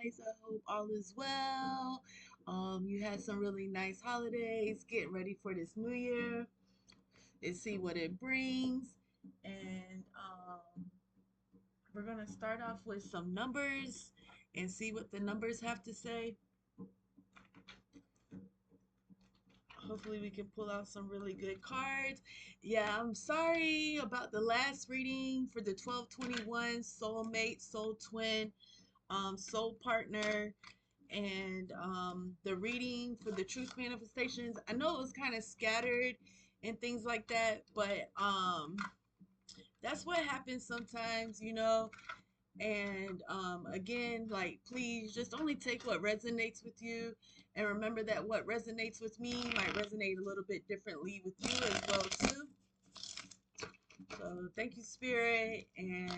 guys. I hope all is well. You had some really nice holidays. Get ready for this new year and see what it brings. And we're gonna start off with some numbers and see what the numbers have to say. Hopefully we can pull out some really good cards. Yeah, I'm sorry about the last reading for the 1221 soulmate, soul twin, soul partner, and the reading for the truth manifestations. I know it was kind of scattered and things like that, but that's what happens sometimes, and again, like, please just only take what resonates with you, and remember that what resonates with me might resonate a little bit differently with you as well too. So thank you, spirit, and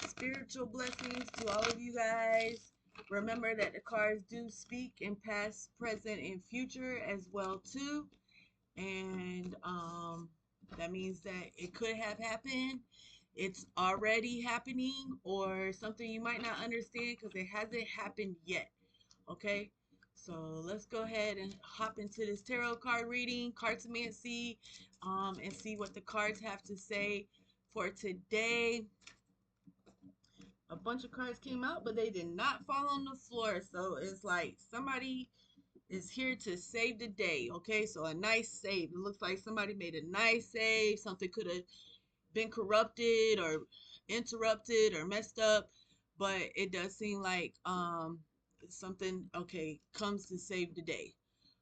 spiritual blessings to all of you guys. Remember that the cards do speak in past, present, and future as well too. And that means that it could have happened. It's already happening, or something you might not understand because it hasn't happened yet. Okay. So let's go ahead and hop into this tarot card reading, cartomancy, and see what the cards have to say for today. A bunch of cards came out, but they did not fall on the floor. So it's like somebody is here to save the day. Okay, so a nice save. It looks like somebody made a nice save. Something could have been corrupted or interrupted or messed up, but it does seem like something okay comes to save the day.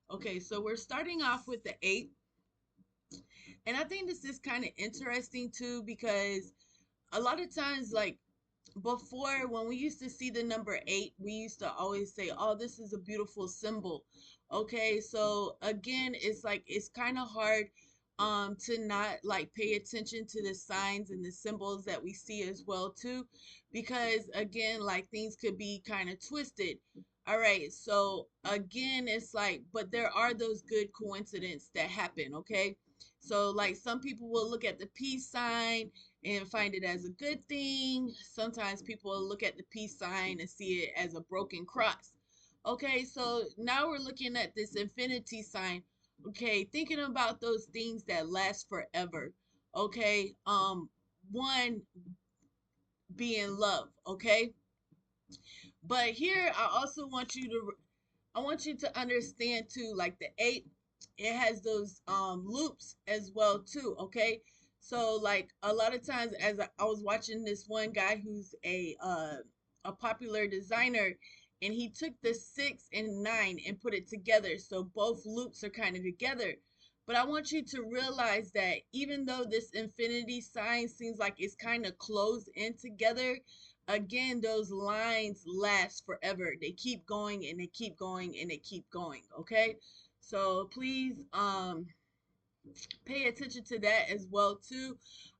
Okay, so we're starting off with the 8, and I think this is kind of interesting too, because a lot of times, like, before, when we used to see the number 8, we used to always say, oh, this is a beautiful symbol. Okay, so again, it's like it's kind of hard to not like pay attention to the signs and the symbols that we see as well too, because again, like, things could be kind of twisted. All right, so again, it's like, but there are those good coincidences that happen. Okay, so like some people will look at the peace sign and find it as a good thing. Sometimes people look at the peace sign and see it as a broken cross. Okay, so now we're looking at this infinity sign. Okay, thinking about those things that last forever. Okay, one being love. Okay, but here I also want you to understand too, like the 8, it has those loops as well too. Okay, so like a lot of times, as I was watching this one guy who's a popular designer, and he took the 6 and 9 and put it together, so both loops are kind of together. But I want you to realize that even though this infinity sign seems like it's kind of closed in together, again, those lines last forever. They keep going and they keep going and they keep going. Okay, so please pay attention to that as well too.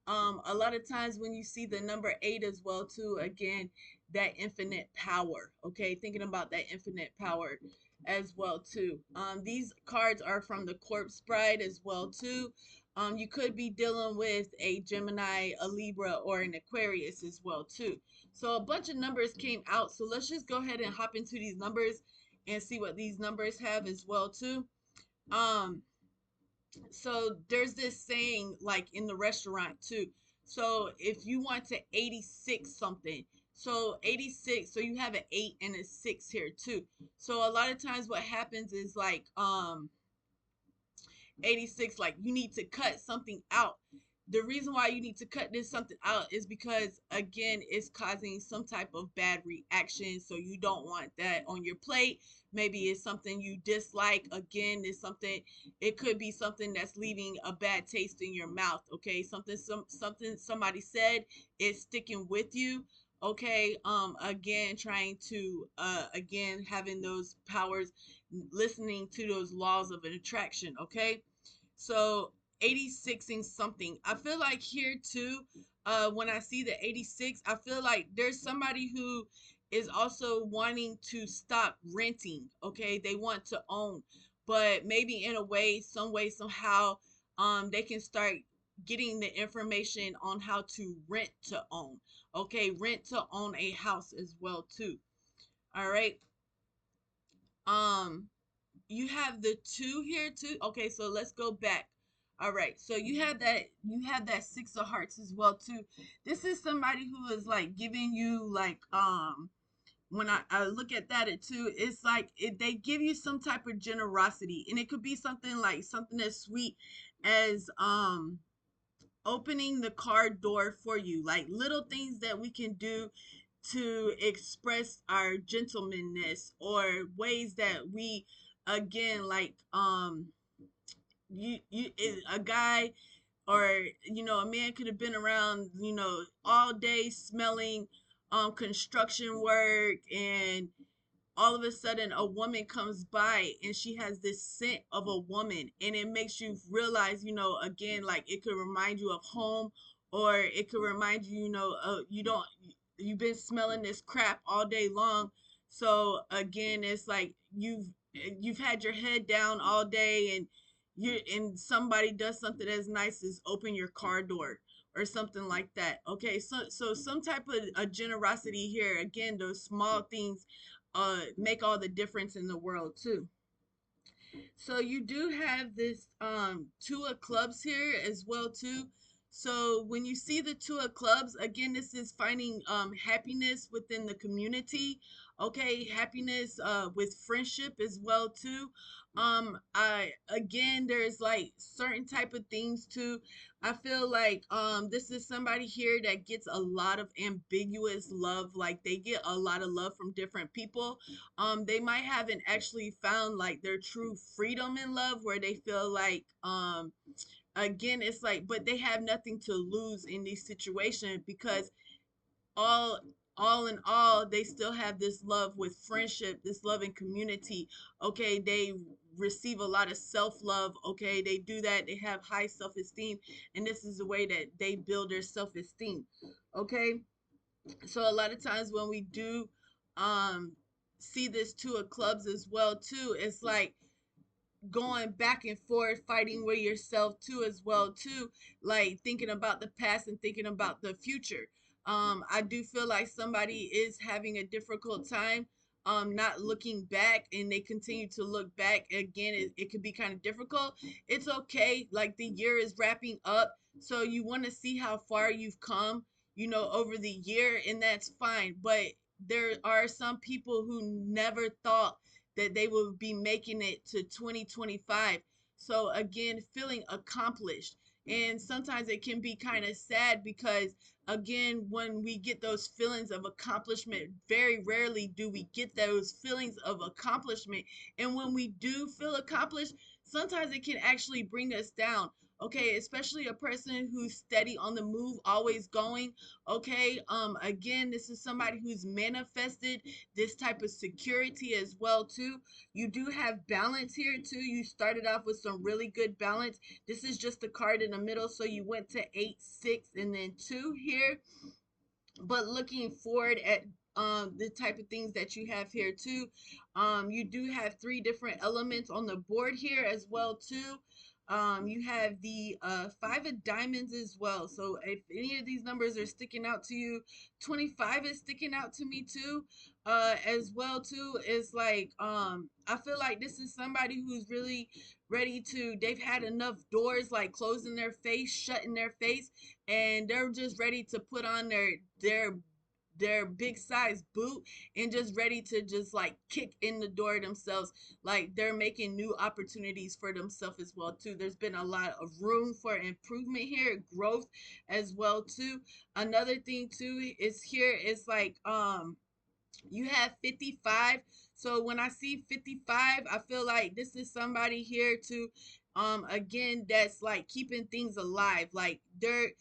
A lot of times when you see the number 8 as well too, again, that infinite power. Okay, thinking about that infinite power as well too. These cards are from the Corpse Bride as well too. You could be dealing with a Gemini, a Libra, or an Aquarius as well too. So a bunch of numbers came out, so let's just go ahead and hop into these numbers and see what these numbers have as well too. um so there's this saying, like, in the restaurant too. So if you want to 86 something, so 86, so you have an 8 and a 6 here too. So a lot of times what happens is like 86, like, you need to cut something out. The reason why you need to cut this something out is because, again, it's causing some type of bad reaction, so you don't want that on your plate. Maybe it's something you dislike. Again, it's something, it could be something that's leaving a bad taste in your mouth. Okay, something somebody said is sticking with you. Okay, again, trying to again, having those powers, listening to those laws of an attraction. Okay, so 86ing something, I feel like here too, when I see the 86, I feel like there's somebody who is also wanting to stop renting. Okay, they want to own, but maybe in a way, some way, somehow, they can start getting the information on how to rent to own. Okay, rent to own a house as well too. All right. Um, you have the two here too. Okay, so let's go back. All right, so you have that six of hearts as well too. This is somebody who is like giving you like when I look at that it too, it's like they give you some type of generosity, and it could be something like something as sweet as opening the car door for you, like little things that we can do to express our gentlemanness, or ways that we again like a guy, or a man could have been around all day smelling construction work, and all of a sudden a woman comes by and she has this scent of a woman, and it makes you realize, again, like it could remind you of home, or it could remind you, you've been smelling this crap all day long. So again, it's like you've had your head down all day, and somebody does something as nice as open your car door or something like that. Okay, so some type of a generosity here. Again, those small things make all the difference in the world too. So you do have this two of clubs here as well too. So when you see the two of clubs, again, this is finding happiness within the community. Okay, happiness with friendship as well too. I again, there's like certain type of things too. I feel like this is somebody here that gets a lot of ambiguous love. Like they get a lot of love from different people. They might haven't actually found like their true freedom in love, where they feel like again, it's like, but they have nothing to lose in these situations, because all all in all, they still have this love with friendship, this love and community. Okay, they receive a lot of self-love. Okay, they do that, they have high self-esteem, and this is the way that they build their self-esteem. Okay, so a lot of times when we do um see this two of clubs as well too, it's like going back and forth, fighting with yourself too as well too, like thinking about the past and thinking about the future. I do feel like somebody is having a difficult time not looking back, and they continue to look back. Again, it could be kind of difficult. It's okay, like the year is wrapping up, so you want to see how far you've come, over the year, and that's fine. But there are some people who never thought that they will be making it to 2025. So again, feeling accomplished. And sometimes it can be kind of sad, because again, when we get those feelings of accomplishment, very rarely do we get those feelings of accomplishment. And when we do feel accomplished, sometimes it can actually bring us down. Okay, especially a person who's steady on the move, always going. Okay, again, this is somebody who's manifested this type of security as well too. You do have balance here too. You started off with some really good balance. This is just the card in the middle, so you went to 8, 6, and then 2 here. But looking forward at the type of things that you have here too, you do have three different elements on the board here as well too. You have the five of diamonds as well. So if any of these numbers are sticking out to you, 25 is sticking out to me too, as well too. It's like I feel like this is somebody who's really ready to, they've had enough doors like closing their face, shutting their face, and they're just ready to put on their big size boot, and just ready to just like kick in the door themselves. Like they're making new opportunities for themselves as well too. There's been a lot of room for improvement here, growth as well too. Another thing too is here is like you have 55. So when I see 55, I feel like this is somebody here to again, that's like keeping things alive. Like there's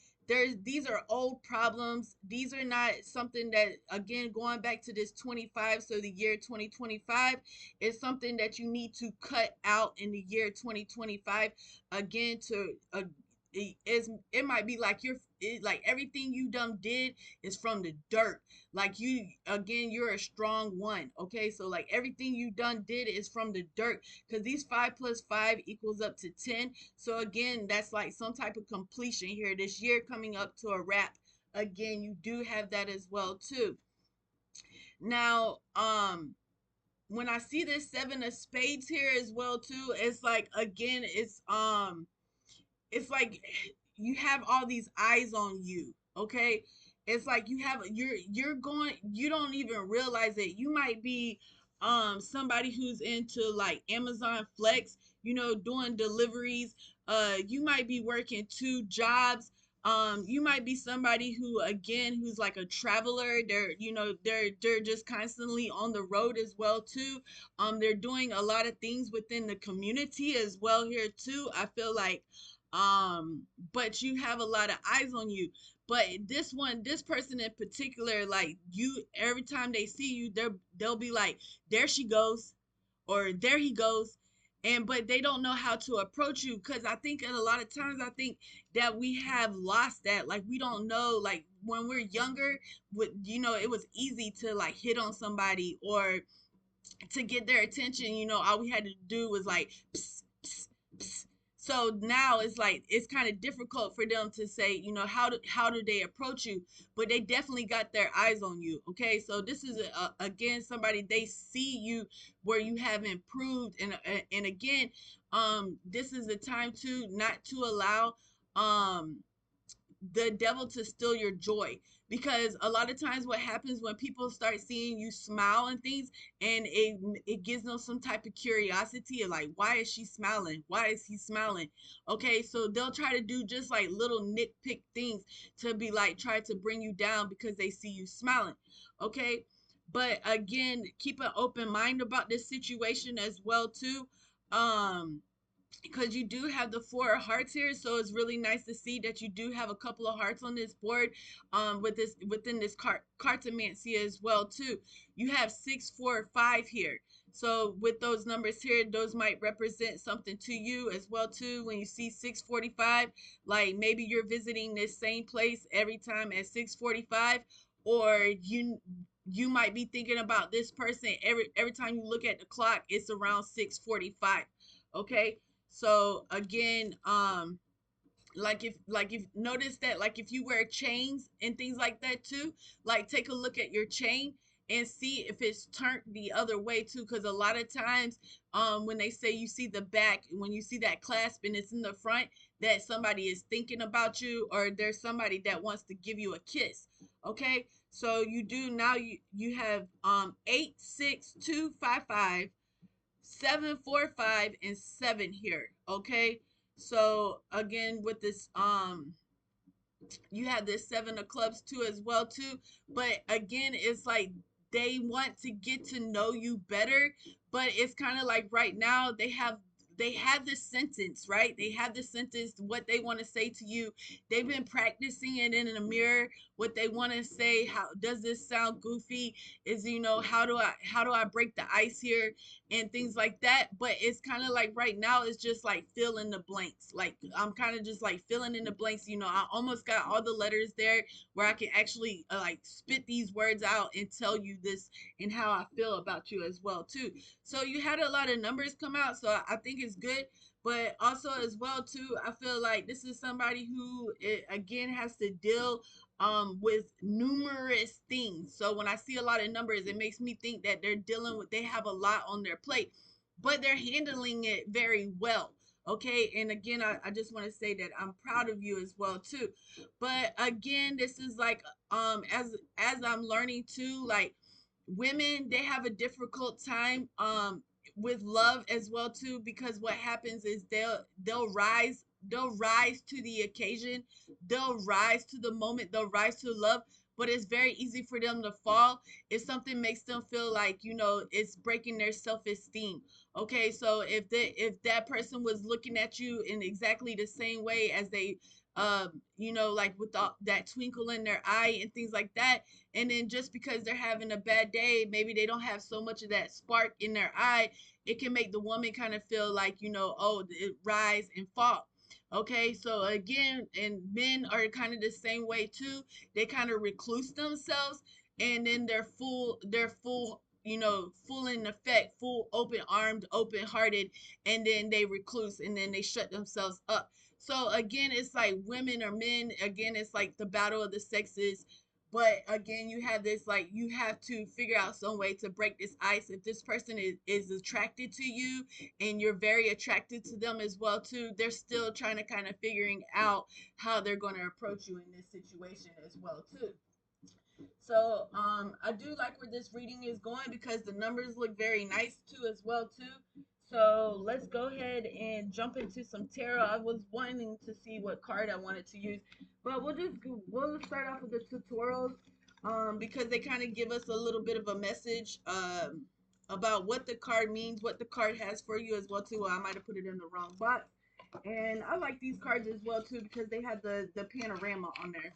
these are old problems. These are not something that, again, going back to this 25, so the year 2025 is something that you need to cut out in the year 2025. Again, to it might be like like everything you done did is from the dirt. Like you, again, you're a strong one. Okay, so like everything you done did is from the dirt, because these 5 plus 5 equals up to 10. So again, that's like some type of completion here. This year coming up to a wrap. Again, you do have that as well too. Now, when I see this 7 of spades here as well too, it's like, again, it's like you have all these eyes on you. Okay, it's like you're going, you don't even realize it. You might be somebody who's into like Amazon Flex, doing deliveries. You might be working 2 jobs. You might be somebody who, again, who's like a traveler. They're just constantly on the road as well too. They're doing a lot of things within the community as well here too, I feel like. But you have a lot of eyes on you. But this person in particular, like, you, every time they see you, they'll be like, there she goes, or there he goes. And but they don't know how to approach you, because I think, and a lot of times I think that we have lost that. Like, we don't know, like when we're younger, with, it was easy to like hit on somebody or to get their attention. All we had to do was like, psst, psst, psst. So now it's like, it's kind of difficult for them to say, how do they approach you. But they definitely got their eyes on you. Okay, so this is again, somebody, they see you where you have improved. And again, this is the time to not to allow the devil to steal your joy. Because a lot of times what happens when people start seeing you smile and things, and it gives them some type of curiosity of like, why is she smiling, why is he smiling? Okay, so they'll try to do just like little nitpick things to be like, try to bring you down because they see you smiling. Okay, but again, keep an open mind about this situation as well too. Because you do have the 4 of hearts here, so it's really nice to see that you do have a couple of hearts on this board, with this, within this cartomancy as well too. You have 6, 4, 5 here. So with those numbers here, those might represent something to you as well too. When you see 645, like maybe you're visiting this same place every time at 645, or you might be thinking about this person every time you look at the clock, it's around 645. Okay, so again, like if notice that, like if you wear chains and things like that too, like take a look at your chain and see if it's turned the other way too. Because a lot of times, when they say you see the back, when you see that clasp and it's in the front, that somebody is thinking about you, or there's somebody that wants to give you a kiss. Okay, so you do now, you have 8, 6, 2, 5, 5, 7, 4, 5, and 7 here. Okay, so again, with this, you have this 7 of clubs too as well too. But again, it's like they want to get to know you better. But it's kind of like right now they have this sentence, right? They have this sentence, what they want to say to you. They've been practicing it in a mirror, what they want to say. How does this sound goofy? Is, how do I break the ice here, and things like that. But it's kind of like right now, it's just like fill in the blanks. Like, I'm kind of just like filling in the blanks. I almost got all the letters there where I can actually, like, spit these words out and tell you this and how I feel about you as well too. So you had a lot of numbers come out, so I think it's good. But also as well too, I feel like this is somebody who, again, has to deal with numerous things. So when I see a lot of numbers, it makes me think that they have a lot on their plate, but they're handling it very well. Okay, and again, I just want to say that I'm proud of you as well too. But again, this is like, as I'm learning too, like, women, they have a difficult time with love as well too, because what happens is they'll rise to the occasion, they'll rise to the moment, they'll rise to love. But it's very easy for them to fall if something makes them feel like, it's breaking their self-esteem. Okay, so if that person was looking at you in exactly the same way as they, like with that twinkle in their eye and things like that, and then just because they're having a bad day, maybe they don't have so much of that spark in their eye, it can make the woman kind of feel like, oh, it rise and fall. Okay, so again, and men are kind of the same way too. They kind of recluse themselves, and then they're full, full in effect, full open armed, open hearted, and then they recluse, and then they shut themselves up. So again, it's like women or men. Again, it's like the battle of the sexes. But again, you have this, like, you have to figure out some way to break this ice. If this person is attracted to you, and you're very attracted to them as well too, they're still trying to kind of figuring out how they're going to approach you in this situation as well too. So I do like where this reading is going because the numbers look very nice too as well too. So let's go ahead and jump into some tarot. I was wanting to see what card I wanted to use, but we'll start off with the tutorials, because they kind of give us a little bit of a message, about what the card means, what the card has for you as well too. Well, I might have put it in the wrong box. And I like these cards as well too because they have the panorama on there.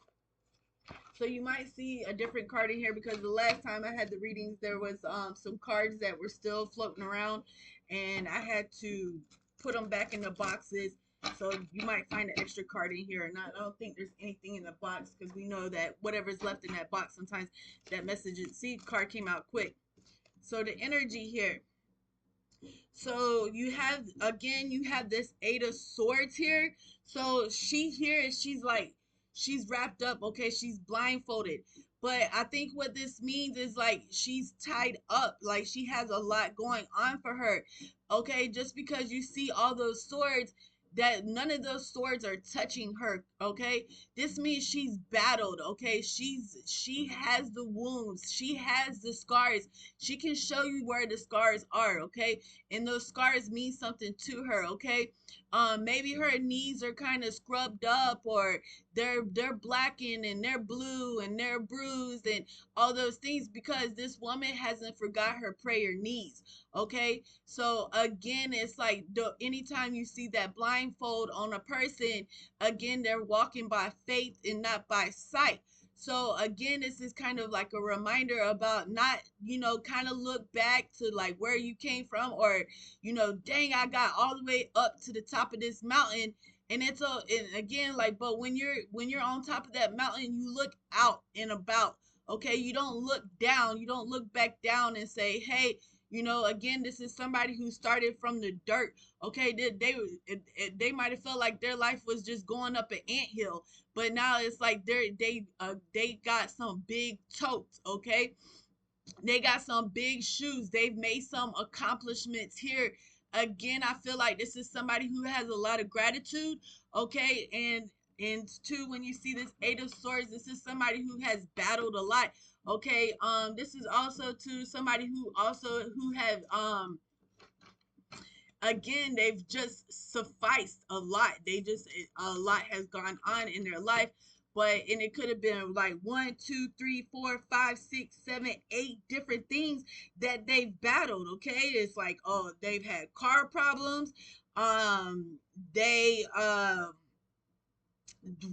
So you might see a different card in here because the last time I had the readings, there was some cards that were still floating around, and I had to put them back in the boxes. So you might find an extra card in here, and I don't think there's anything in the box because we know that whatever's left in that box, sometimes that message and see card came out quick. So the energy here. So you have, again, you have this Eight of Swords here. So she's like, she's wrapped up, okay, she's blindfolded. But I think what this means is like she's tied up, like she has a lot going on for her. Okay, just because you see all those swords, that none of those swords are touching her, okay? This means she's battled, okay? She has the wounds, she has the scars. She can show you where the scars are, okay? And those scars mean something to her, okay? Maybe her knees are kind of scrubbed up, or they're blackened and they're blue and they're bruised and all those things because this woman hasn't forgot her prayer needs, okay? So again, it's like anytime you see that blindfold on a person, again, they're walking by faith and not by sight. So again, this is kind of like a reminder about not, kind of look back to like where you came from, or, dang, I got all the way up to the top of this mountain. And and again, like, but when you're on top of that mountain, you look out and about. Okay, you don't look down, you don't look back down and say, hey, again, this is somebody who started from the dirt. Okay, they might have felt like their life was just going up an anthill, but now it's like they got some big totes, okay? They got some big shoes. They've made some accomplishments here. Again, I feel like this is somebody who has a lot of gratitude, okay? And two, when you see this Eight of Swords, this is somebody who has battled a lot, okay? This is also to somebody who have again, they've just sufficed a lot. A lot has gone on in their life, and it could have been like one, two, three, four, five, six, seven, eight different things that they've battled. Okay, it's like, oh, they've had car problems. They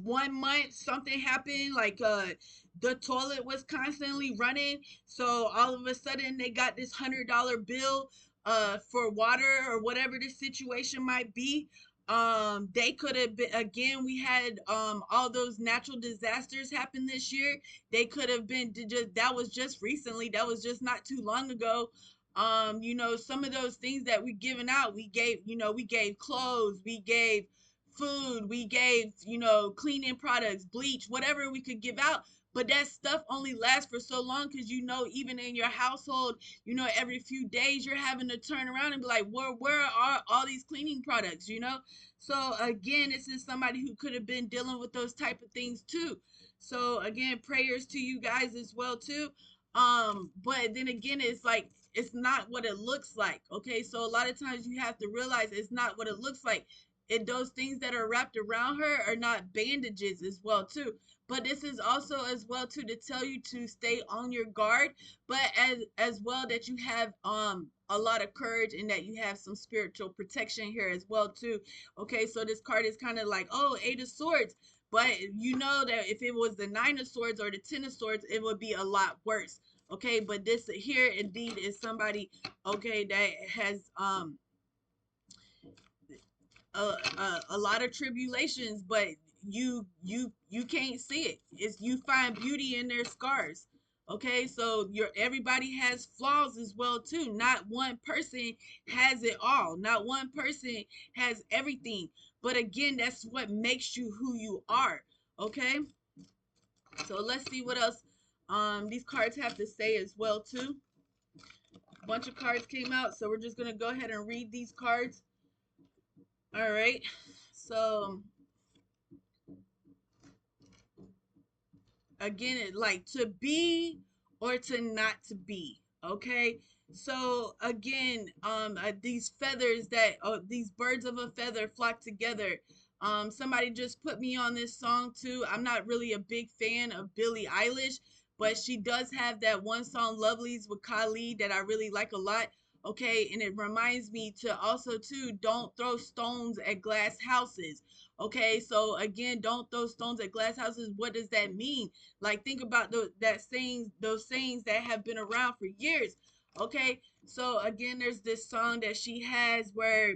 1 month something happened, like the toilet was constantly running, so all of a sudden they got this $100 bill for water or whatever the situation might be. They could have been, again, we had all those natural disasters happen this year. They could have been just, that was just recently, that was just not too long ago. Some of those things that we given out, we gave clothes, we gave food, we gave, cleaning products, bleach, whatever we could give out. But that stuff only lasts for so long because, even in your household, every few days you're having to turn around and be like, where are all these cleaning products? So again, this is somebody who could have been dealing with those type of things too. So again, prayers to you guys as well too. But then again, it's like, it's not what it looks like. Okay, so a lot of times you have to realize it's not what it looks like. Those things that are wrapped around her are not bandages as well too. But this is also as well too to tell you to stay on your guard, but as well that you have a lot of courage and that you have some spiritual protection here as well too. Okay, so this card is kind of like, oh, Eight of Swords, but you know that if it was the Nine of Swords or the Ten of Swords, it would be a lot worse. Okay, but this here indeed is somebody, okay, that has a lot of tribulations, but you can't see it. It's you find beauty in their scars. Okay, so your everybody has flaws as well too. Not one person has it all. Not one person has everything. But again, that's what makes you who you are. Okay, so let's see what else these cards have to say as well too. A bunch of cards came out, so we're just gonna go ahead and read these cards. All right, so again, it like to be or to not to be. Okay, so again, these feathers that these birds of a feather flock together. Somebody just put me on this song too. I'm not really a big fan of Billie Eilish, but she does have that one song Lovelies with Khalid that I really like a lot. Okay, and it reminds me to also too, don't throw stones at glass houses. Okay, so again, don't throw stones at glass houses. What does that mean? Like, think about those sayings that have been around for years. Okay, so again, there's this song that she has where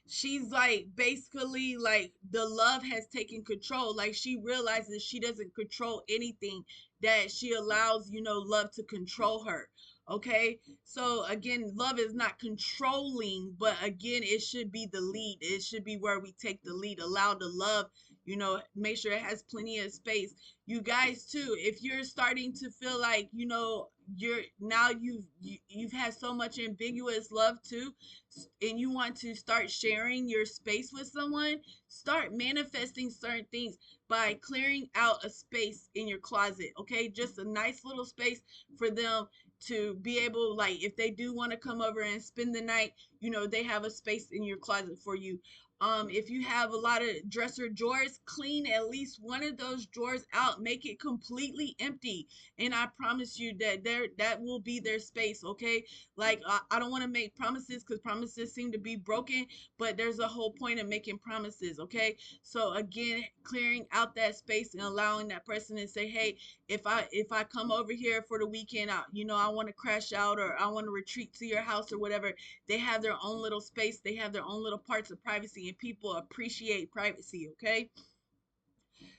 she's like basically like the love has taken control. Like she realizes she doesn't control anything, that she allows, love to control her. Okay, so again, love is not controlling, but again, it should be the lead. It should be where we take the lead, allow the love, make sure it has plenty of space. You guys too, if you're starting to feel like, you're now you've had so much ambiguous love too, and you want to start sharing your space with someone, start manifesting certain things by clearing out a space in your closet. Okay, just a nice little space for them to be able, like, if they do want to come over and spend the night, they have a space in your closet for you. If you have a lot of dresser drawers, clean at least one of those drawers out, make it completely empty, and I promise you that that will be their space. Okay, like, I don't want to make promises because promises seem to be broken, but there's a whole point of making promises. Okay, so again, clearing out that space and allowing that person to say, hey, if I come over here for the weekend, I want to crash out, or I want to retreat to your house or whatever. They have their own little space, they have their own little parts of privacy, and people appreciate privacy. Okay,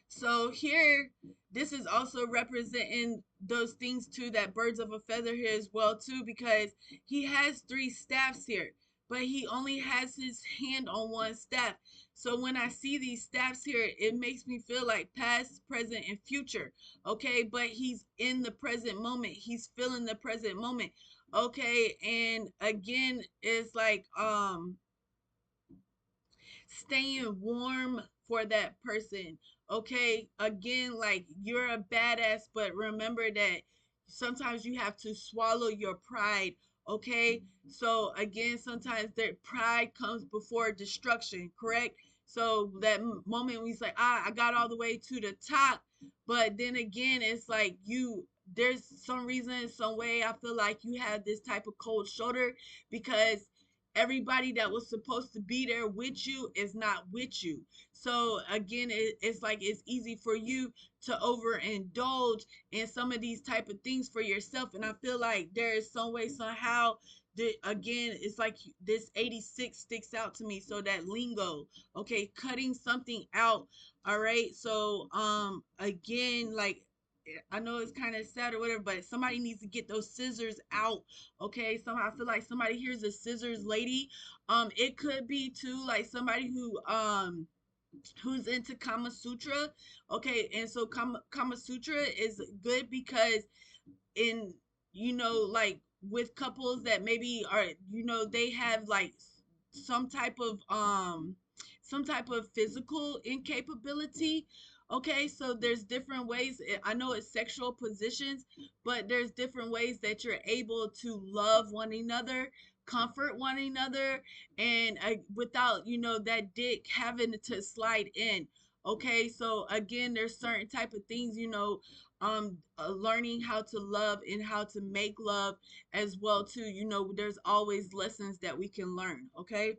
so here, this is also representing those things too, that birds of a feather here as well too, because he has three staffs here, but he only has his hand on one staff. So when I see these staffs here, it makes me feel like past, present, and future. Okay, but he's in the present moment. He's feeling the present moment. Okay, and again, it's like staying warm for that person. Okay, again, like, you're a badass, but remember that sometimes you have to swallow your pride. Okay, so again, sometimes that pride comes before destruction, correct? So that moment when he's like, I got all the way to the top, but then again, it's like there's some reason, some way, I feel like you have this type of cold shoulder because everybody that was supposed to be there with you is not with you. So again, it's like it's easy for you to overindulge in some of these type of things for yourself, and I feel like there is some way, somehow, that again, it's like this 86 sticks out to me. So that lingo, okay, cutting something out. All right, so again, like, I know it's kind of sad or whatever, but somebody needs to get those scissors out. Okay, somehow I feel like somebody here's a scissors lady. It could be too like somebody who's into Kama Sutra. Okay, and so Kama Sutra is good because in, like, with couples that maybe are, they have like some type of physical incapability. Okay, so there's different ways. I know it's sexual positions, but there's different ways that you're able to love one another, comfort one another, and without, that dick having to slide in. Okay, so again, there's certain type of things, learning how to love and how to make love as well too. There's always lessons that we can learn. Okay,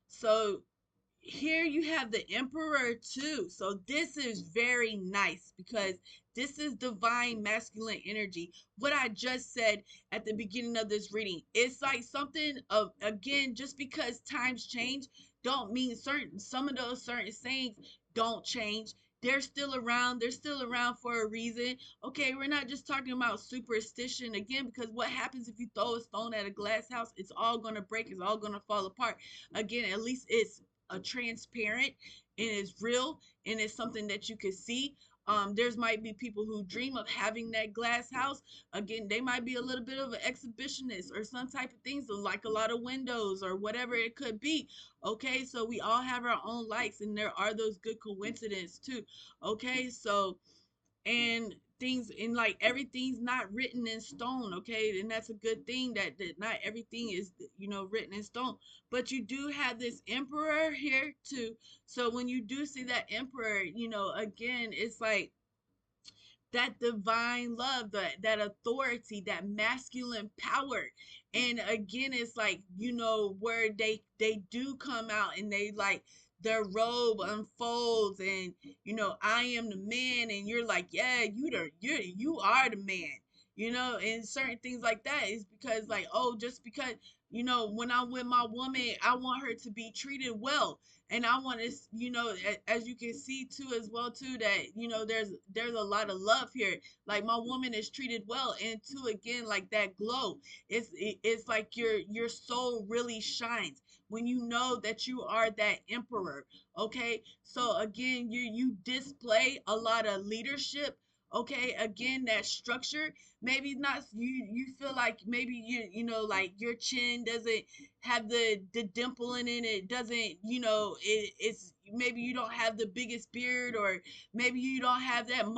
so here you have the emperor too. So this is very nice because this is divine masculine energy. What I just said at the beginning of this reading, it's like something of, again, just because times change don't mean certain, some of those certain sayings don't change. They're still around. They're still around for a reason. Okay, we're not just talking about superstition again, because what happens if you throw a stone at a glass house? It's all going to break, it's all going to fall apart. Again, at least it's a transparent and it's real and it's something that you can see. There's might be people who dream of having that glass house. Again, they might be a little bit of an exhibitionist or some type of things, so like a lot of windows or whatever it could be. Okay, so we all have our own likes, and there are those good coincidences too. Okay, so and things, and like everything's not written in stone. Okay, and that's a good thing, that not everything is, written in stone. But you do have this emperor here too. So when you do see that emperor, again, it's like that divine love, that authority, that masculine power. And again, it's like, where they do come out and they like, their robe unfolds, and I am the man, and you're like, yeah, you are the man. And certain things like that is because, like, oh, just because, when I'm with my woman, I want her to be treated well. And I want to, as you can see too, as well too, that there's a lot of love here. Like, my woman is treated well, and too, again, like that glow, it's like your soul really shines when you know that you are that emperor. Okay, so again, you display a lot of leadership. Okay, again, that structure, maybe not, you feel like maybe like your chin doesn't have the dimple in it. It doesn't, it's maybe you don't have the biggest beard, or maybe you don't have that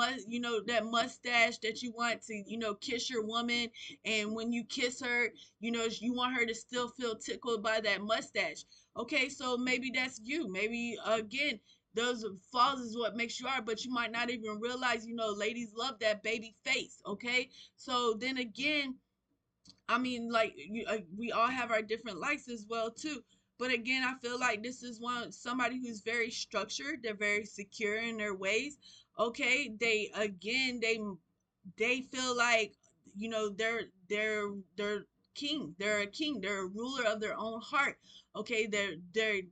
mustache that you want to, kiss your woman. And when you kiss her, you want her to still feel tickled by that mustache. Okay, so maybe that's you. Maybe again, those flaws is what makes you are, but you might not even realize, ladies love that baby face. Okay, so then again, I mean, like, we all have our different likes as well too. But again, I feel like this is somebody who's very structured. They're very secure in their ways. Okay, they feel like, they're king. They're a king. They're a ruler of their own heart. Okay, they're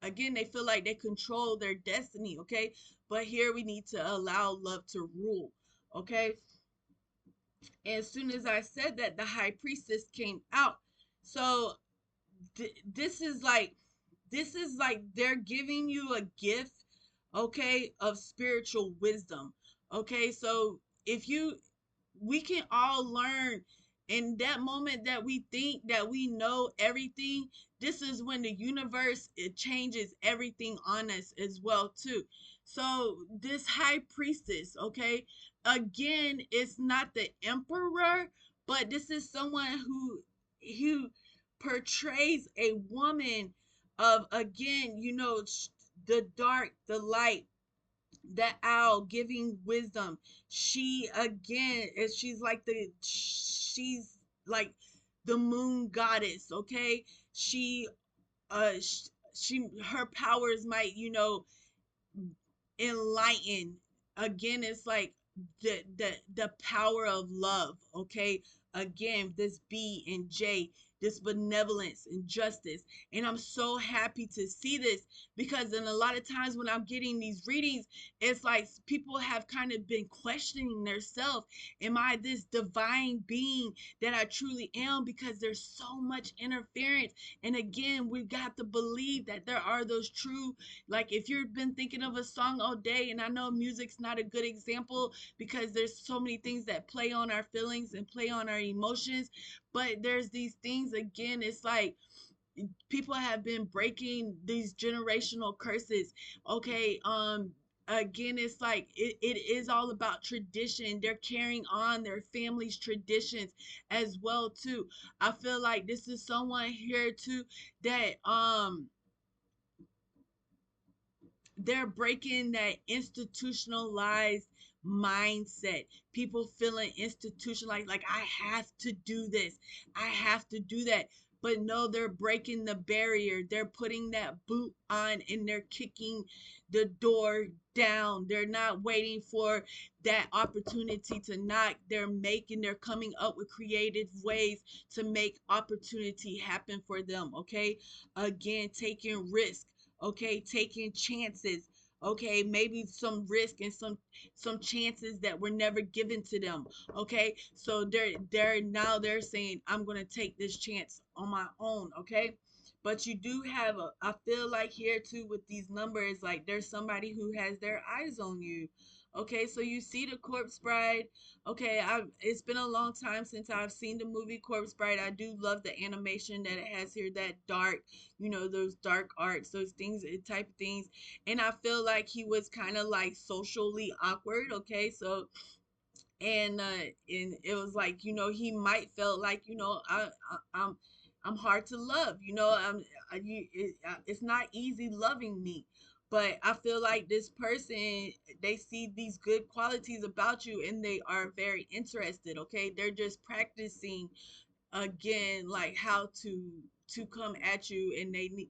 again, they feel like they control their destiny. Okay, but here we need to allow love to rule. Okay, and as soon as I said that, the high priestess came out. So this is like, they're giving you a gift, okay, of spiritual wisdom. Okay, so if you we can all learn in that moment that we think that we know everything. This is when the universe, it changes everything on us as well too. So this high priestess, okay, again, it's not the emperor, but this is someone who portrays a woman of, again, the dark, the light, that owl giving wisdom. She, again, is she's like the moon goddess. Okay, she she, her powers might, enlighten. Again, it's like the power of love. Okay, again, this B and J, this benevolence and justice. And I'm so happy to see this, because in a lot of times when I'm getting these readings, it's like people have kind of been questioning themselves. Am I this divine being that I truly am? Because there's so much interference. And again, we got to believe that there are those true, like, if you've been thinking of a song all day, and I know music's not a good example because there's so many things that play on our feelings and play on our emotions, but there's these things, again, it's like people have been breaking these generational curses. Okay, again, it's like it is all about tradition. They're carrying on their family's traditions as well too. I feel like this is someone here too that they're breaking that institutionalized mindset. People feeling institutionalized, like I have to do this, I have to do that. but no, they're breaking the barrier. They're putting that boot on and they're kicking the door down. They're not waiting for that opportunity to knock. They're coming up with creative ways to make opportunity happen for them. Okay. Again, taking risk. Okay. Taking chances. Okay, maybe some risk and some chances that were never given to them. Okay, so they're saying I'm gonna take this chance on my own. Okay, but you do have I feel like here too with these numbers, like there's somebody who has their eyes on you. Okay, so you see the Corpse Bride. Okay, it's been a long time since I've seen the movie Corpse Bride. I do love the animation that it has here, that dark, those dark arts, those things, type of things. And I feel like he was kind of like socially awkward. Okay, so and it was like, he might felt like, I'm hard to love. It's not easy loving me. But I feel like this person, they see these good qualities about you and they are very interested. Okay, they're just practicing again, like how to come at you, and they need,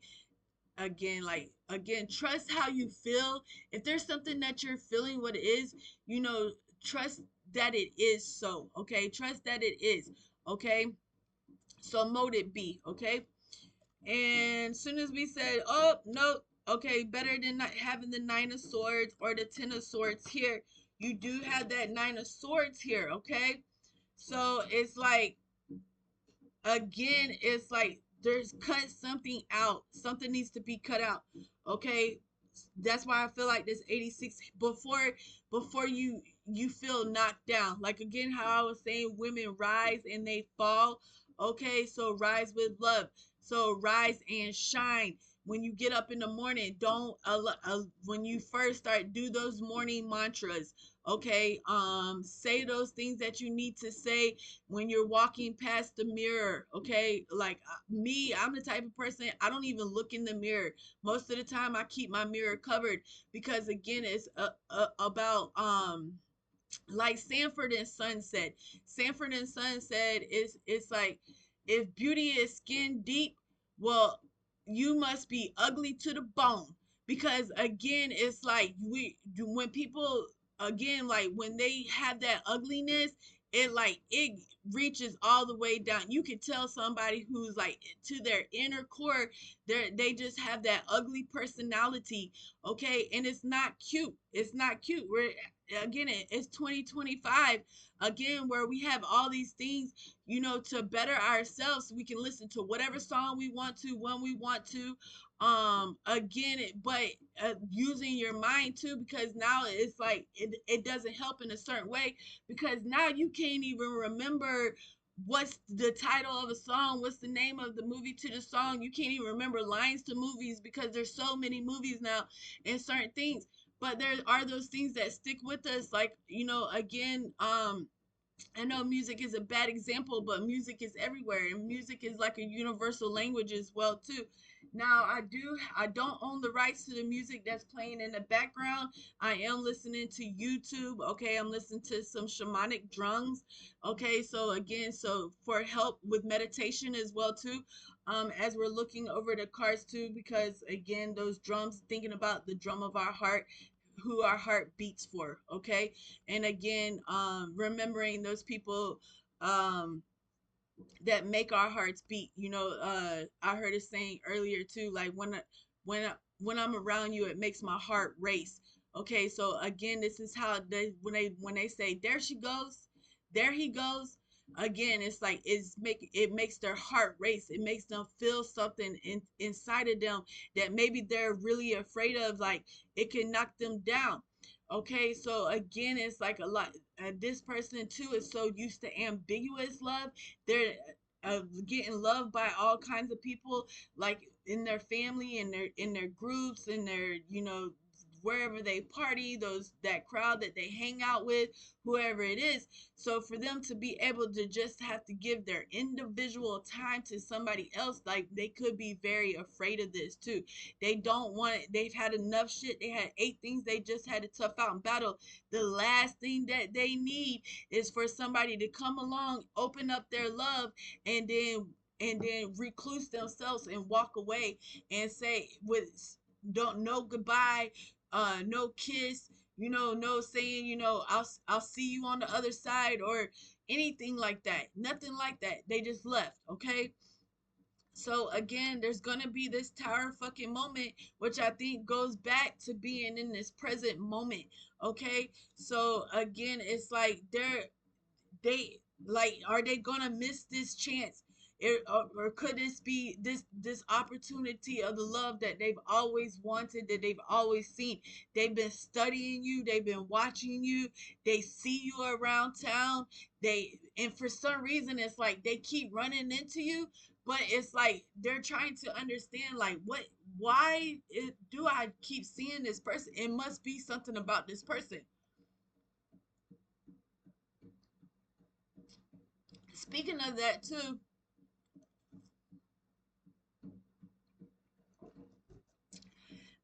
again, like, again, trust how you feel. If there's something that you're feeling what it is, trust that it is so. Okay, trust that it is. Okay, so mote it be. Okay, and soon as we said, oh no, okay, better than not having the Nine of Swords or the Ten of Swords here, you do have that Nine of Swords here. Okay, so it's like, again, it's like there's cut something out. Something needs to be cut out. Okay, that's why I feel like this 86, before you feel knocked down. Like, again, how I was saying, women rise and they fall. Okay, so rise with love. So rise and shine. When you get up in the morning, don't when you first start, do those morning mantras. Okay, say those things that you need to say when you're walking past the mirror. Okay, like, me, I'm the type of person, I don't even look in the mirror. Most of the time I keep my mirror covered, because again, it's about, like Sanford and Son said. Sanford and Son said, it's like, if beauty is skin deep, well, you must be ugly to the bone. Because again, it's like, when people, again, like when they have that ugliness, it reaches all the way down. You can tell somebody who's like, to their inner core, they just have that ugly personality. Okay, and it's not cute. It's not cute. We're, again, it's 2025, again, where we have all these things, to better ourselves, so we can listen to whatever song we want to, when we want to, again, but using your mind too, because now it's like, it doesn't help in a certain way, because now you can't even remember what's the title of a song, what's the name of the movie to the song. You can't even remember lines to movies, because there's so many movies now and certain things. But there are those things that stick with us, like, again, I know music is a bad example, but music is everywhere, and music is like a universal language as well too. Now, I don't own the rights to the music that's playing in the background. I am listening to YouTube. Okay, I'm listening to some shamanic drums. Okay, so again, so for help with meditation as well too. As we're looking over the cards too, because again, those drums, thinking about the drum of our heart, who our heart beats for. Okay, and again, remembering those people, um that make our hearts beat. I heard it saying earlier too, like, when I'm around you, it makes my heart race. Okay, so again, this is how they, when they say, there she goes, there he goes, again, it's like, it makes their heart race. It makes them feel something inside of them that maybe they're really afraid of, like, it can knock them down. Okay, so again, it's like a lot, this person too is so used to ambiguous love. They're getting loved by all kinds of people, like in their family, in their groups, in their, wherever they party, that crowd that they hang out with, whoever it is. So for them to be able to just have to give their individual time to somebody else, like, they could be very afraid of this too. They don't want it. They've had enough shit. They had 8 things they just had to tough out in battle. The last thing that they need is for somebody to come along, open up their love, and then and then recluse themselves and walk away and say with don't no goodbye, no kiss, no saying, I'll see you on the other side or anything like that. Nothing like that. They just left, okay? So again, there's gonna be this tower fucking moment, which I think goes back to being in this present moment. Okay. So again, it's like they like, are they gonna miss this chance? Or could this be this opportunity of the love that they've always wanted, that they've always seen? They've been studying you, they've been watching you, they see you around town, and for some reason it's like they keep running into you, but it's like they're trying to understand, like, do I keep seeing this person? It must be something about this person. Speaking of that too,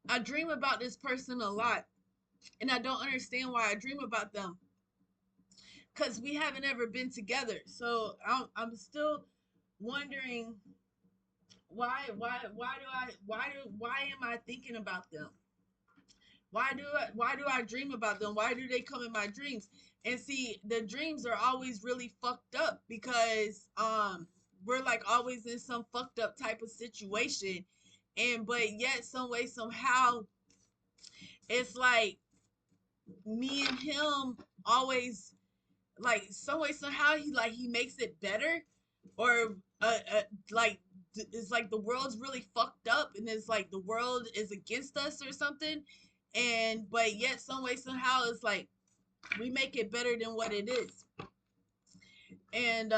I dream about this person a lot, and I don't understand why I dream about them, because we haven't ever been together. So I'm still wondering why am I thinking about them? Why do I dream about them? Why do they come in my dreams? And see, the dreams are always really fucked up because we're like always in some fucked up type of situation, and but yet some way somehow it's like me and him always, like, some way somehow he makes it better, or like it's like the world's really fucked up and it's like the world is against us or something, and but yet some way somehow it's like we make it better than what it is. And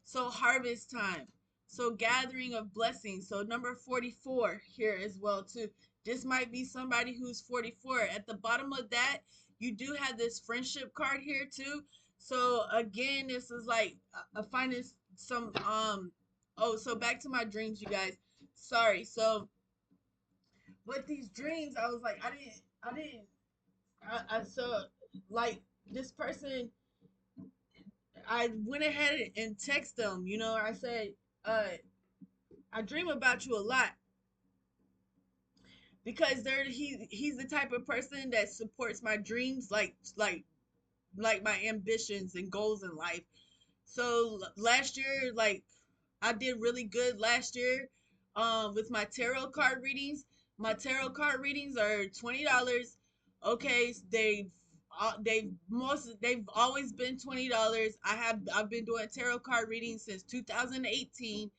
so harvest time, so gathering of blessings, so number 44 here as well too. This might be somebody who's 44. At the bottom of that, you do have this friendship card here too. So again, this is like I find this some oh, so back to my dreams, you guys. Sorry. So with these dreams, I was like, so like this person, I went ahead and text them. I said, uh, I dream about you a lot because he's the type of person that supports my dreams, like my ambitions and goals in life. So last year, like, I did really good last year with my tarot card readings. My tarot card readings are $20. Okay, they've always been $20. I've been doing tarot card readings since 2018.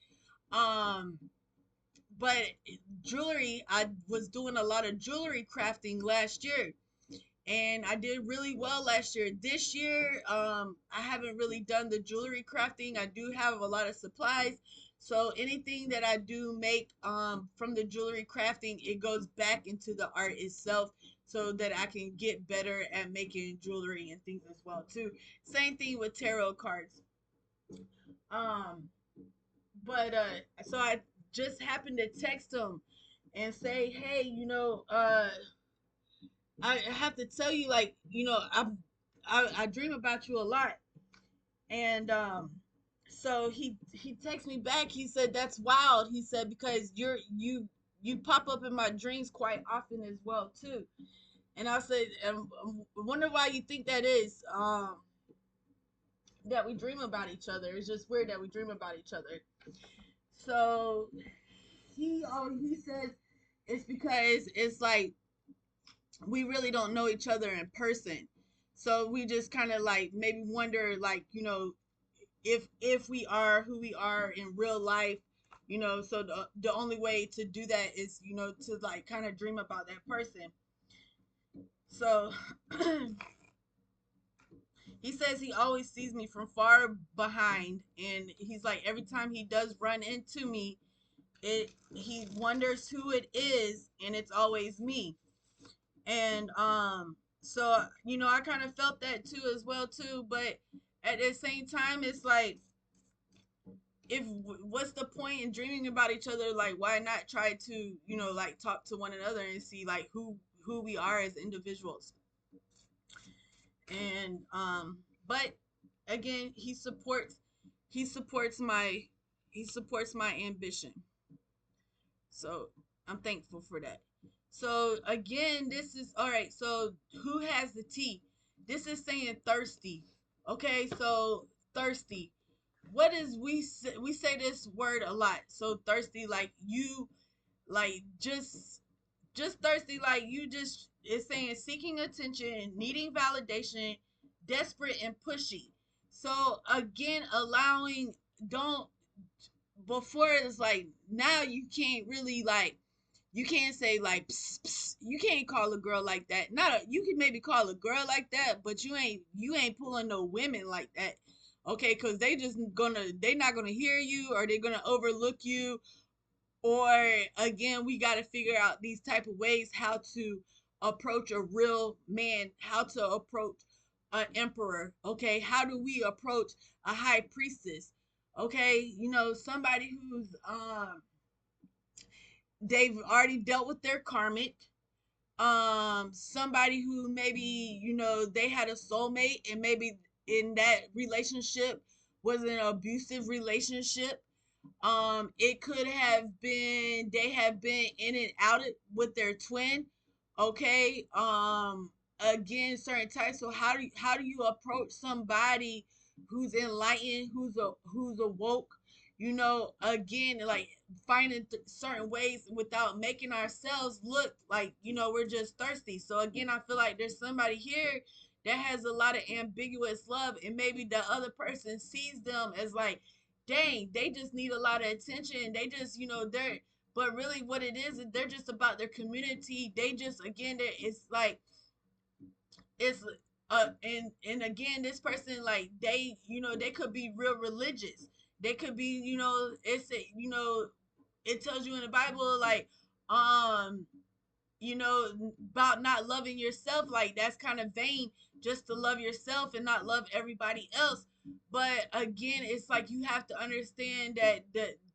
Um but jewelry, I was doing a lot of jewelry crafting last year, and I did really well last year. This year, I haven't really done the jewelry crafting. I do have a lot of supplies, so anything that I do make from the jewelry crafting, it goes back into the art itself, so that I can get better at making jewelry and things as well too. Same thing with tarot cards. Um, but so I just happened to text him and say, hey, I have to tell you, like, I dream about you a lot. And so he texted me back. He said, that's wild. He said, because you pop up in my dreams quite often as well too. And I said, I wonder why you think that is. That we dream about each other. It's just weird that we dream about each other. So he says it's because it's like we really don't know each other in person. So we just kind of like maybe wonder, like, if we are who we are in real life. So the only way to do that is, to like kind of dream about that person. So he says he always sees me from far behind, and he's like, every time he does run into me, he wonders who it is, and it's always me. And so I kind of felt that too as well too, but at the same time it's like, if what's the point in dreaming about each other? Like, why not try to, like, talk to one another and see, like, who we are as individuals? And but again, he supports he supports my he supports my ambition. So I'm thankful for that. So again, this is all right. So who has the T? This is saying thirsty. Okay, so thirsty. What is we say this word a lot. So thirsty, like you, like just thirsty, like you just it's saying seeking attention, needing validation, desperate and pushy. So again, allowing don't before it's like now you can't really like you can't say like psst, psst. You can't call a girl like that. Not a, you can maybe call a girl like that, but you ain't pulling no women like that. Okay, because they not gonna hear you or they're gonna overlook you. Or again, we gotta figure out these type of ways how to approach a real man, how to approach an emperor. Okay, how do we approach a high priestess? Okay, somebody who's they've already dealt with their karmic, somebody who maybe they had a soulmate and maybe in that relationship was an abusive relationship. It could have been they have been in and out with their twin. Okay. Again, certain types. So how do you approach somebody who's enlightened, who's awoke? Again, like finding certain ways without making ourselves look like we're just thirsty. So again, I feel like there's somebody here that has a lot of ambiguous love, and maybe the other person sees them as like, dang, they just need a lot of attention. They just, but really what it is they're just about their community. They just, again, it's like, it's, and again, this person, like, they could be real religious. They could be, it tells you in the Bible, like, um, about not loving yourself. Like that's kind of vain just to love yourself and not love everybody else. But again, it's like you have to understand that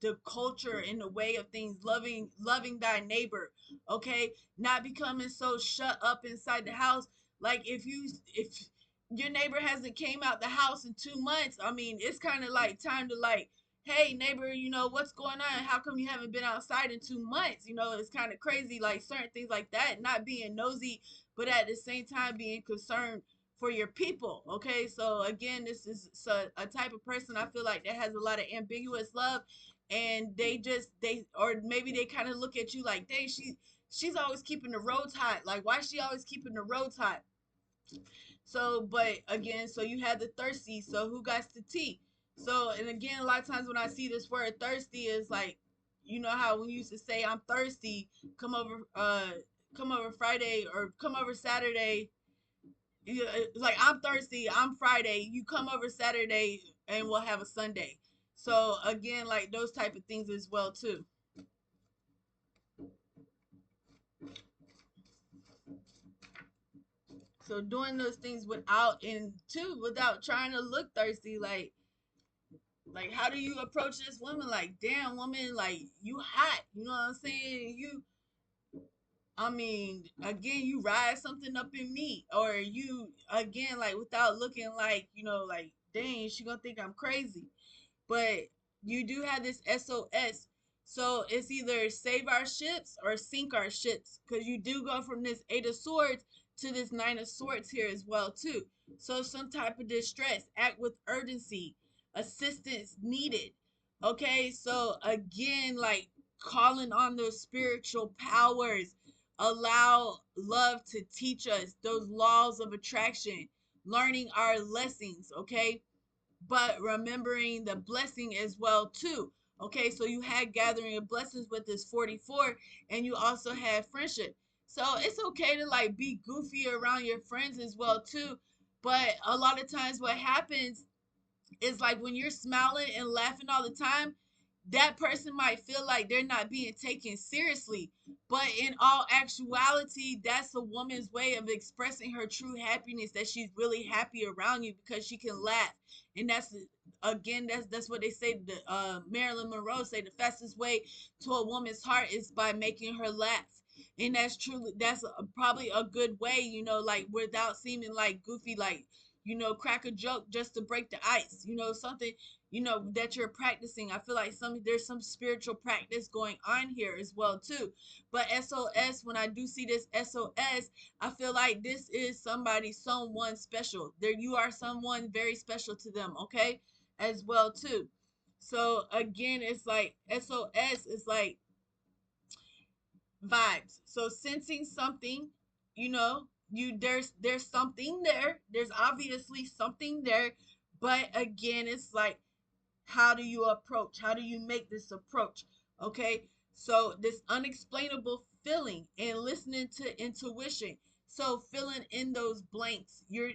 the culture and the way of things, loving thy neighbor. Okay, not becoming so shut up inside the house. Like if your neighbor hasn't came out the house in 2 months, I mean, it's kind of like time to like, hey neighbor, what's going on? How come you haven't been outside in 2 months? It's kind of crazy, like certain things like that, not being nosy, but at the same time being concerned for your people. Okay, so again, this is a type of person I feel like that has a lot of ambiguous love, and they or maybe they kind of look at you like, dang, she's always keeping the roads hot. Like, why is she always keeping the roads hot? So, but again, so you had the thirsty. So who got the tea? So, and again, a lot of times when I see this word thirsty, is like, how when you used to say, I'm thirsty, come over, come over Friday or come over Saturday. It's like, I'm thirsty, I'm Friday, you come over Saturday and we'll have a Sunday. So again, like those type of things as well too. So doing those things without trying to look thirsty, like how do you approach this woman? Like, damn woman, like you hot. You know what I'm saying? I mean, again, you rise something up in me. Or you, again, like without looking like, like, dang, she gonna think I'm crazy. But you do have this SOS. So it's either save our ships or sink our ships. Because you do go from this 8 of Swords to this 9 of Swords here as well too. So some type of distress, act with urgency, assistance needed. Okay, so again, like calling on those spiritual powers, allow love to teach us those laws of attraction, learning our lessons. Okay, but remembering the blessing as well too. Okay, so you had gathering of blessings with this 44, and you also had friendship. So it's okay to like be goofy around your friends as well too. But a lot of times what happens is like when you're smiling and laughing all the time, that person might feel like they're not being taken seriously. But in all actuality, that's a woman's way of expressing her true happiness, that she's really happy around you because she can laugh. And that's, again, that's what they say. The Marilyn Monroe say the fastest way to a woman's heart is by making her laugh. And that's probably a good way, like without seeming like goofy, like crack a joke just to break the ice, something, that you're practicing. I feel like there's some spiritual practice going on here as well too. But SOS, when I do see this SOS, I feel like this is someone special. There, you are someone very special to them, okay? As well too. So again, it's like SOS is like vibes. So sensing something, there's something there. There's obviously something there, but again, it's like, how do you approach? How do you make this approach? Okay, so this unexplainable feeling and listening to intuition. So filling in those blanks. You're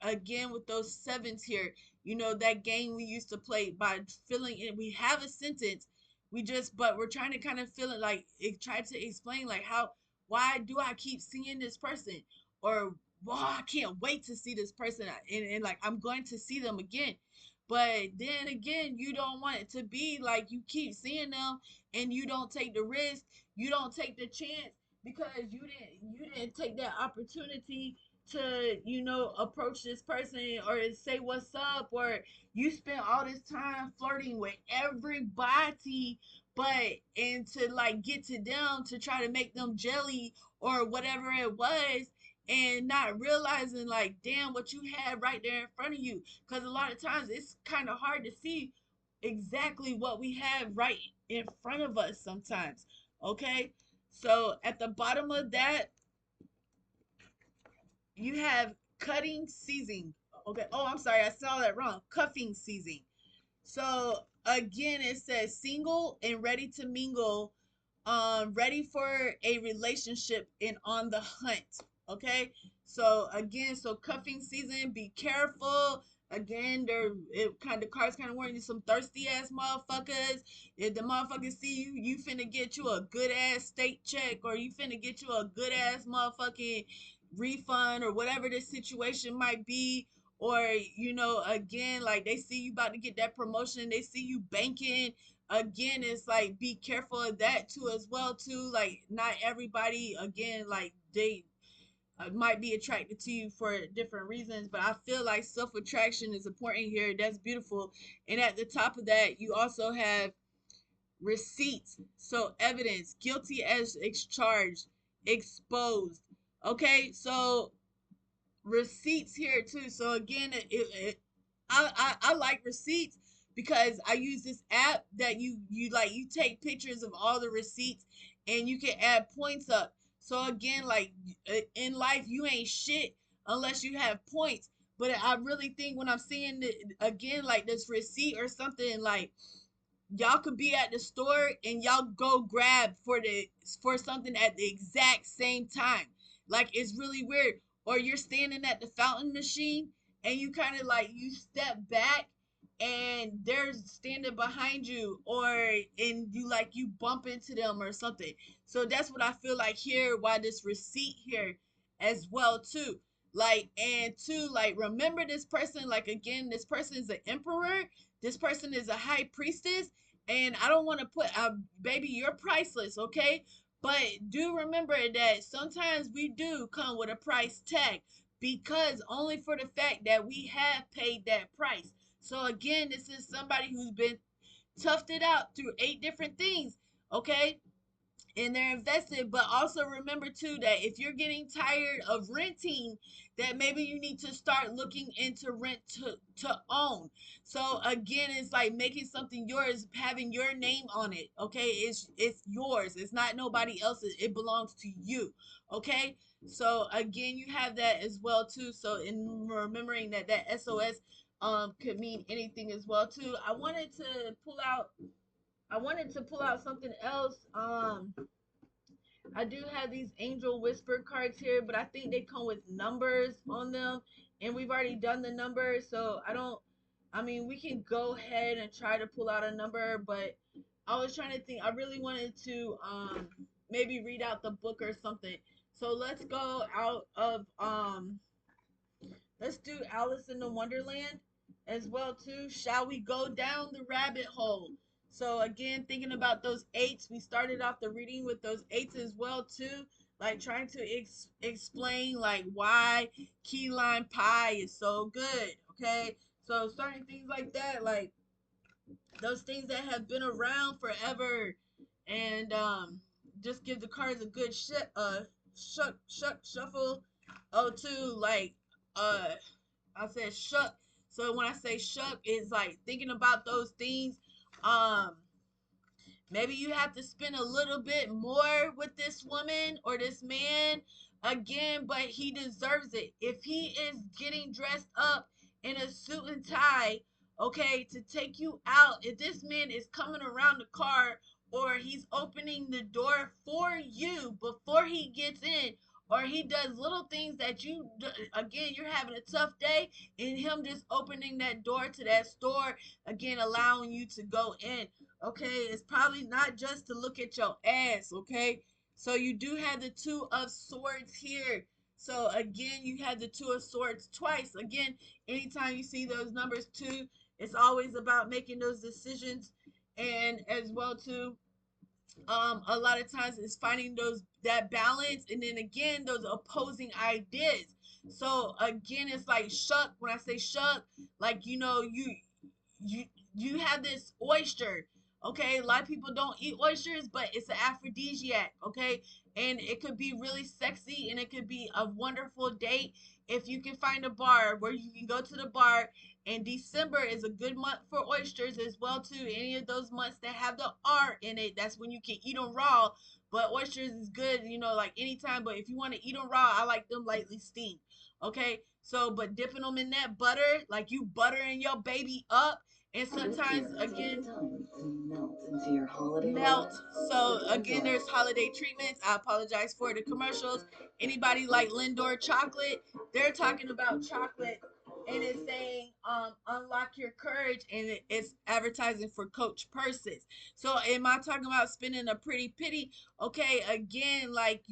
again with those sevens here. That game we used to play by filling in. We have a sentence. But we're trying to kind of feel it, like it tried to explain like why do I keep seeing this person, or wow, I can't wait to see this person, and like I'm going to see them again. But then again, you don't want it to be like you keep seeing them and you don't take the risk, you don't take the chance, because you didn't take that opportunity to, approach this person or say what's up, or you spent all this time flirting with everybody, and to like get to them to try to make them jelly or whatever it was, and not realizing like, damn, what you had right there in front of you. Because a lot of times it's kind of hard to see exactly what we have right in front of us sometimes. Okay, so at the bottom of that, you have cutting seizing. Okay, oh, I'm sorry, I saw that wrong. Cuffing seizing. So again, it says single and ready to mingle, ready for a relationship and on the hunt. Okay, so again, so cuffing season, be careful. Again, the cards kind of warning you, some thirsty ass motherfuckers. If the motherfuckers see you, you finna get you a good ass state check, or you finna get you a good ass motherfucking refund, or whatever the situation might be. Or again, like they see you about to get that promotion, they see you banking. Again, it's like, be careful of that too as well too. Like, not everybody, again, like they might be attracted to you for different reasons, but I feel like self-attraction is important here. That's beautiful. And at the top of that, you also have receipts, so evidence, guilty as charged, exposed. Okay, so receipts here too. So again, I like receipts because I use this app that you take pictures of all the receipts and you can add points up. So again, like in life, you ain't shit unless you have points. But I really think when I'm seeing it again, like this receipt or something, like y'all could be at the store and y'all go grab for something at the exact same time. Like, it's really weird. Or you're standing at the fountain machine and you kind of like, you step back and they're standing behind you, or and you bump into them or something. So that's what I feel like here, why this receipt here as well too. Like, and two, like, remember this person, like again, this person is an emperor, this person is a high priestess, and I don't want to put baby, you're priceless, okay? But do remember that sometimes we do come with a price tag, because only for the fact that we have paid that price. So again, this is somebody who's been toughed it out through 8 different things, okay? And they're invested. But also remember too that if you're getting tired of renting, that maybe you need to start looking into rent to own. So again, it's like making something yours, having your name on it. Okay, it's yours, it's not nobody else's, it belongs to you. Okay, so again, you have that as well too. So in remembering that SOS could mean anything as well too. I wanted to pull out something else. I do have these angel whisper cards here, but I think they come with numbers on them, and we've already done the numbers, so I mean, we can go ahead and try to pull out a number, but I was trying to think. I really wanted to maybe read out the book or something. So let's go out of let's do Alice in the Wonderland as well too. Shall we go down the rabbit hole? So again, thinking about those eights, we started off the reading with those eights as well too. like trying to explain like why key lime pie is so good. Okay, so certain things like that, like those things that have been around forever, and just give the cards a good shuffle. Oh, too, like uh I said shuck. So when I say shuck, it's like thinking about those things. Um, Maybe you have to spend a little bit more with this woman or this man again, but he deserves it. If he is getting dressed up in a suit and tie, okay, to take you out, if this man is coming around the car or he's opening the door for you before he gets in, or he does little things that again, you're having a tough day, and him just opening that door to that store, again, allowing you to go in. Okay, it's probably not just to look at your ass. Okay, so you do have the two of swords here. So again, you have the two of swords twice. Again, anytime you see those numbers two, it's always about making those decisions, and as well too, a lot of times it's finding those that balance, and then again those opposing ideas. So again, it's like shuck. When I say shuck, like you you have this oyster. Okay, a lot of people don't eat oysters, but it's an aphrodisiac. Okay, and it could be really sexy, and it could be a wonderful date if you can find a bar where you can go to the bar. And December is a good month for oysters as well too. Any of those months that have the R in it, that's when you can eat them raw. But oysters is good, like anytime. But if you want to eat them raw, I like them lightly steamed. Okay, so but dipping them in that butter, like you buttering your baby up, and sometimes again melt. So again, there's holiday treatments. I apologize for the commercials. Anybody like Lindor chocolate? They're talking about chocolate, and it's saying unlock your courage, and it's advertising for Coach purses. So am I talking about spending a pretty pity? Okay, again, like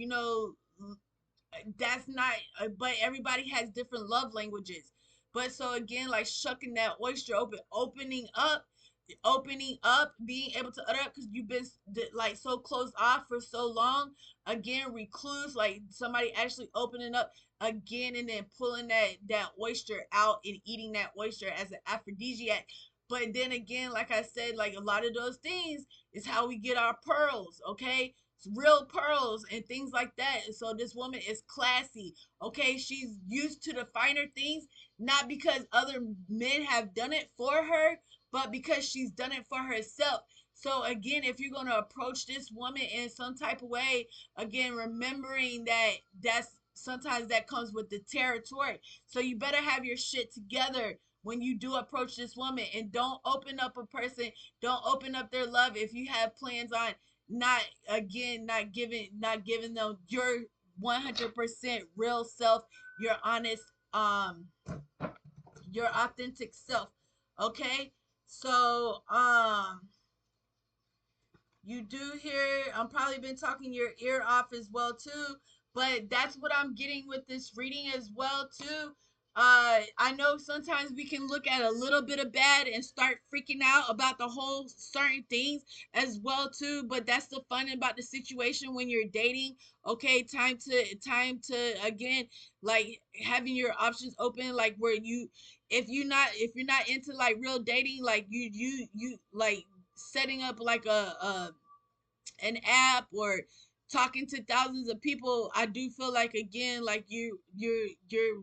that's not but everybody has different love languages. But so again, like shucking that oyster open, opening up, being able to utter up because you've been like so closed off for so long. Again, recluse, like somebody actually opening up again, and then pulling that oyster out and eating that oyster as an aphrodisiac. But then again, like I said, like a lot of those things is how we get our pearls. Okay, it's real pearls and things like that. So this woman is classy. Okay, she's used to the finer things, not because other men have done it for her, but because she's done it for herself. So again, if you're going to approach this woman in some type of way, again, remembering that that's sometimes that comes with the territory. So you better have your shit together when you do approach this woman, and don't open up a person, don't open up their love if you have plans on not giving them your 100% real self, your honest your authentic self. Okay, so you do hear I'm probably been talking your ear off as well too, but that's what I'm getting with this reading as well too. I know sometimes we can look at a little bit of bad and start freaking out about the whole certain things as well too, but that's the fun about the situation when you're dating. Okay, time to again, like having your options open, like where you if you're not into like real dating, like you like setting up like a an app or talking to thousands of people. I do feel like again, like you're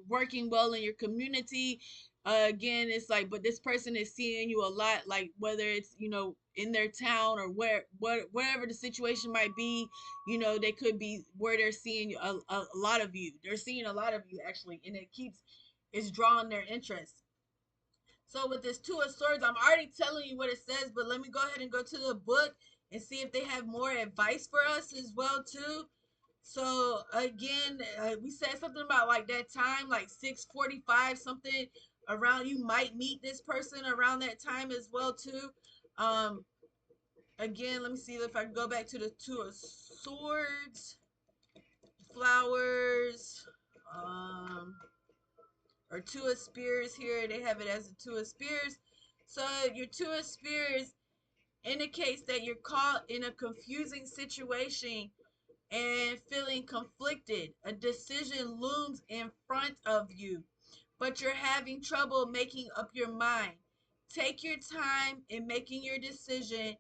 working well in your community. Again, it's like, but this person is seeing you a lot, like whether it's in their town or wherever the situation might be. They could be where they're seeing a lot of you. They're seeing a lot of you actually, and it's drawing their interest. So with this two of swords, I'm already telling you what it says, but let me go ahead and go to the book and see if they have more advice for us as well too. So again, we said something about like that time, like 6:45 something around. You might meet this person around that time as well too. Um, Again, let me see if I can go back to the two of swords, flowers, or two of spears here. They have it as a two of spears. So your two of spears indicates that you're caught in a confusing situation and feeling conflicted. A decision looms in front of you, but you're having trouble making up your mind. Take your time in making your decision.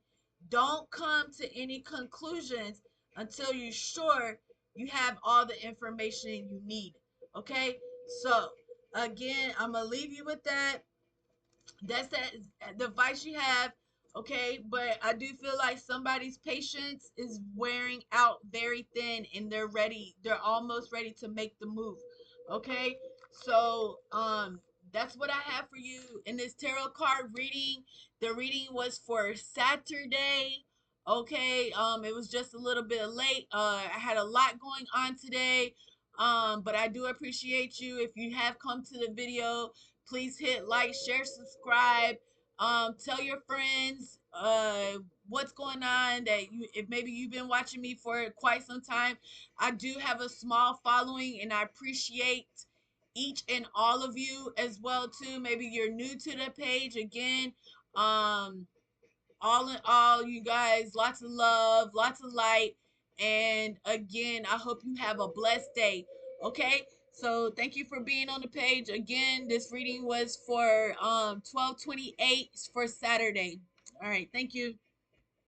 Don't come to any conclusions until you're sure you have all the information you need. Okay? So, again, I'm going to leave you with that. That's the advice you have. Okay, but I do feel like somebody's patience is wearing out very thin, and they're almost ready to make the move. Okay, so that's what I have for you in this tarot card reading. The reading was for Saturday. Okay, it was just a little bit late. I had a lot going on today. But I do appreciate you. If you have come to the video, please hit like, share, subscribe. Tell your friends what's going on, that you, if maybe you've been watching me for quite some time. I do have a small following, and I appreciate each and all of you as well too. Maybe you're new to the page. Again, um all in all, you guys, lots of love, lots of light. And again, I hope you have a blessed day. Okay? So thank you for being on the page. Again, this reading was for 12/28 for Saturday. All right, thank you.